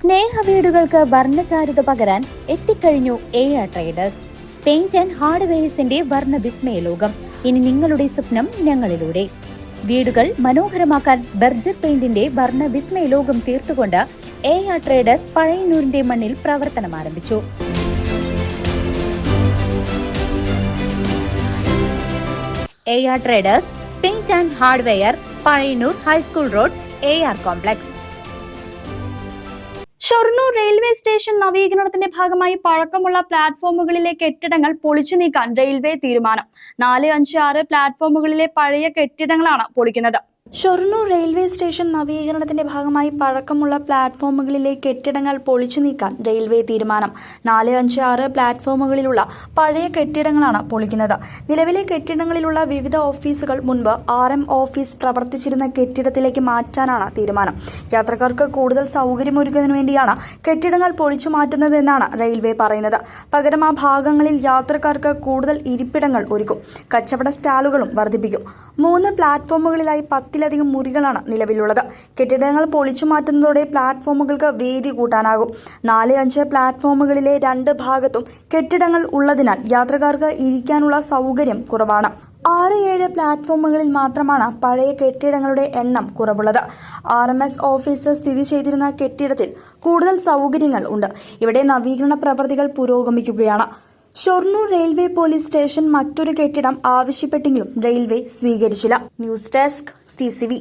സ്നേഹവീടുകൾക്ക് വർണ്ണചാരുത പകരാൻ എത്തിക്കഴിഞ്ഞു AR traders. Paint and ഹാർഡ്വെയർസിന്റെ വർണ്ണ വിസ്മയ ലോകം. ഇനി നിങ്ങളുടെ സ്വപ്നം ഞങ്ങളിലൂടെ. വീടുകൾ മനോഹരമാക്കാൻ ബർജർ പെയിന്റിന്റെ വർണ്ണ വിസ്മയ ലോകം തീർത്തുകൊണ്ട് എആർ ട്രേഡേഴ്സ് പഴയന്നൂരിന്റെ മണ്ണിൽ പ്രവർത്തനം ആരംഭിച്ചു. AR traders paint and hardware, Pazhayannur high school road, AR complex. Shoranur railway station നവീകരണത്തിന്റെ ഭാഗമായി പഴക്കമുള്ള പ്ലാറ്റ്ഫോമുകളിലെ കെട്ടിടങ്ങൾ പൊളിച്ചു നീക്കാൻ റെയിൽവേ തീരുമാനം. 4, 5, 6 പ്ലാറ്റ്ഫോമുകളിലെ പഴയ കെട്ടിടങ്ങളാണ് പൊളിക്കുന്നത്. ഷൊർണൂർ റെയിൽവേ സ്റ്റേഷൻ നവീകരണത്തിന്റെ ഭാഗമായി പഴക്കമുള്ള പ്ലാറ്റ്ഫോമുകളിലെ കെട്ടിടങ്ങൾ പൊളിച്ചു നീക്കാൻ റെയിൽവേ തീരുമാനം. 4, 5, 6 പ്ലാറ്റ്ഫോമുകളിലുള്ള പഴയ കെട്ടിടങ്ങളാണ് പൊളിക്കുന്നത്. നിലവിലെ കെട്ടിടങ്ങളിലുള്ള വിവിധ ഓഫീസുകൾ മുൻപ് RM ഓഫീസ് പ്രവർത്തിച്ചിരുന്ന കെട്ടിടത്തിലേക്ക് മാറ്റാനാണ് തീരുമാനം. യാത്രക്കാർക്ക് കൂടുതൽ സൗകര്യമൊരുക്കുന്നതിന് വേണ്ടിയാണ് കെട്ടിടങ്ങൾ പൊളിച്ചു മാറ്റുന്നതെന്നാണ് റെയിൽവേ പറയുന്നത്. പകരം ആ ഭാഗങ്ങളിൽ യാത്രക്കാർക്ക് കൂടുതൽ ഇരിപ്പിടങ്ങൾ ഒരുക്കും. കച്ചവട സ്റ്റാളുകളും വർദ്ധിപ്പിക്കും. 3 പ്ലാറ്റ്ഫോമുകളിലായി 10-ലധികം മുറികളാണ് നിലവിലുള്ളത്. കെട്ടിടങ്ങൾ പൊളിച്ചു മാറ്റുന്നതോടെ പ്ലാറ്റ്ഫോമുകൾക്ക് വീതി കൂട്ടാനാകും. 4, 5 പ്ലാറ്റ്ഫോമുകളിലെ 2 ഭാഗത്തും കെട്ടിടങ്ങൾ ഉള്ളതിനാൽ യാത്രക്കാർക്ക് ഇരിക്കാനുള്ള സൗകര്യം കുറവാണ്. 6, 7 പ്ലാറ്റ്ഫോമുകളിൽ മാത്രമാണ് പഴയ കെട്ടിടങ്ങളുടെ എണ്ണം കുറവുള്ളത്. RMS ഓഫീസ് സ്ഥിതി ചെയ്തിരുന്ന കെട്ടിടത്തിൽ കൂടുതൽ സൗകര്യങ്ങൾ ഉണ്ട്. ഇവിടെ നവീകരണ പ്രവൃത്തികൾ പുരോഗമിക്കുകയാണ്. ഷൊർണൂർ റെയിൽവേ പോലീസ് സ്റ്റേഷൻ മറ്റൊരു കെട്ടിടം ആവശ്യപ്പെട്ടെങ്കിലും റെയിൽവേ സ്വീകരിച്ചില്ല. News desk CCV.